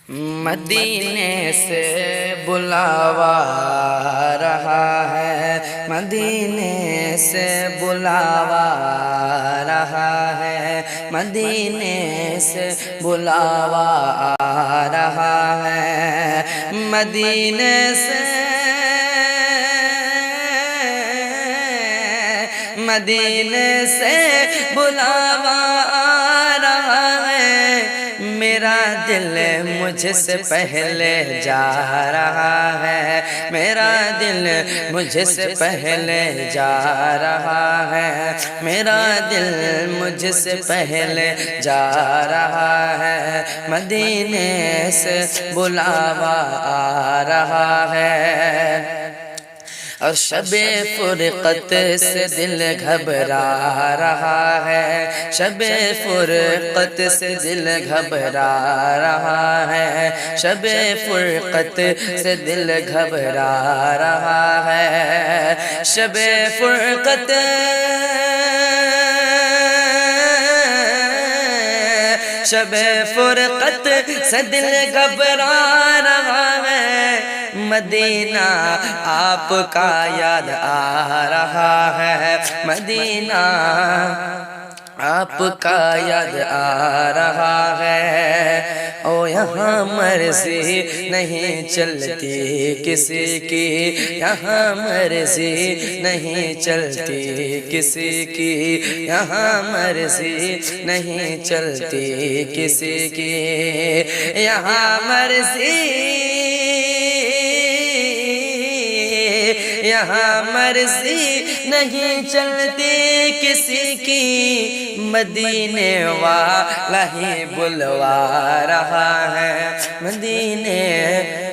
مدینے سے بلاوا رہا ہے، مدینے سے بلاوا رہا ہے، مدینے سے بلاوا آ رہا ہے، مدینے سے مدینے سے بلاوا آ رہا ہے، میرا دل مجھ سے پہلے جا رہا ہے، میرا دل مجھ سے پہلے جا رہا ہے، میرا دل مجھ سے پہلے جا رہا ہے، مدینے سے بلاوا آ رہا ہے، اور شب فرقت سے دل گھبرا رہا ہے، شب فرقت سے دل گھبرا رہا ہے، شب فرقت سے دل گھبرا رہا ہے، شب فرقت شب فرقت سے دل گھبرا رہا ہے، مدینہ آپ کا یاد آ رہا ہے، مدینہ آپ کا یاد آ رہا ہے، او یہاں مرضی نہیں چلتی کسی کی، یہاں مرضی نہیں چلتی کسی کی، یہاں مرضی نہیں چلتی کسی کی، یہاں مرضی یہاں مرضی نہیں چلتی کسی کی، مدینے والا ہی بلوا رہا ہے، مدینے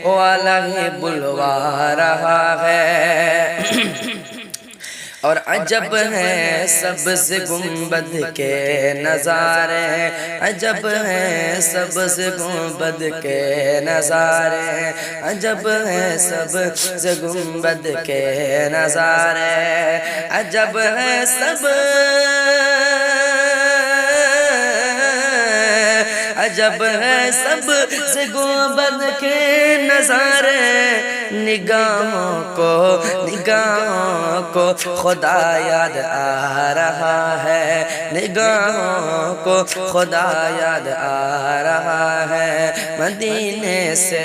والا ہی بلوا رہا ہے، اور عجب ہے سبز گنبد کے نظارے، عجب ہے سبز گنبد کے نظارے، عجب ہے سبز گنبد کے نظارے، عجب ہے عجب ہے سبز گنبد کے نظارے، نگاہوں کو خدا یاد آ رہا ہے، نگاہوں کو خدا یاد آ رہا ہے، مدینے سے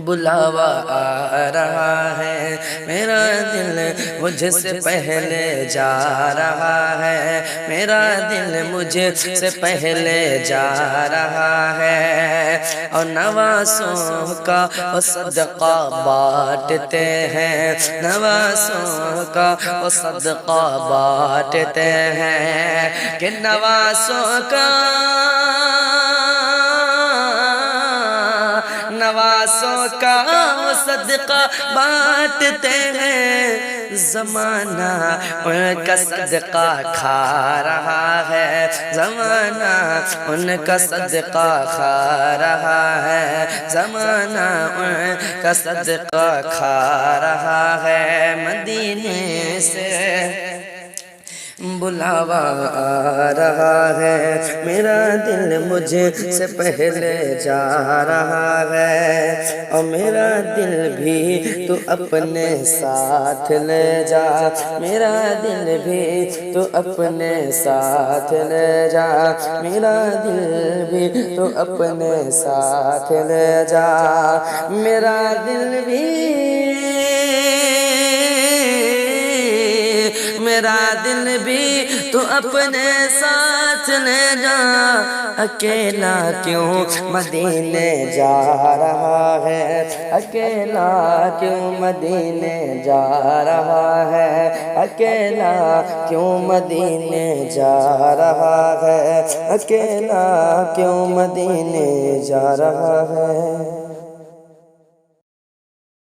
بلاوا آ رہا ہے، میرا دل مجھ سے پہلے جا رہا ہے، میرا دل مجھ سے پہلے جا رہا ہے، اور نوازوں کا وہ صدقہ بانٹتے ہیں، نوازوں کا وہ صدقہ بانٹتے ہیں، کہ نوازوں کا وہ صدقہ بانٹتے ہیں، زمانہ ان کا صدقہ کھا رہا ہے، زمانہ ان کا صدقہ کھا رہا ہے، زمانہ ان کا صدقہ کھا رہا ہے، مدینے سے بلاوا آ رہا ہے، میرا دل مجھ سے پہلے جا رہا ہے، اور میرا دل بھی تو اپنے ساتھ لے جا، میرا دل بھی تو اپنے ساتھ لے جا، میرا دل بھی تو اپنے ساتھ لے جا، میرا دل بھی میرا دل بھی تو اپنے ساتھ لے جا، اکیلا کیوں مدینے جا رہا ہے، اکیلا کیوں مدینے جا رہا ہے، اکیلا کیوں مدینے جا رہا ہے، اکیلا کیوں مدینے جا رہا ہے۔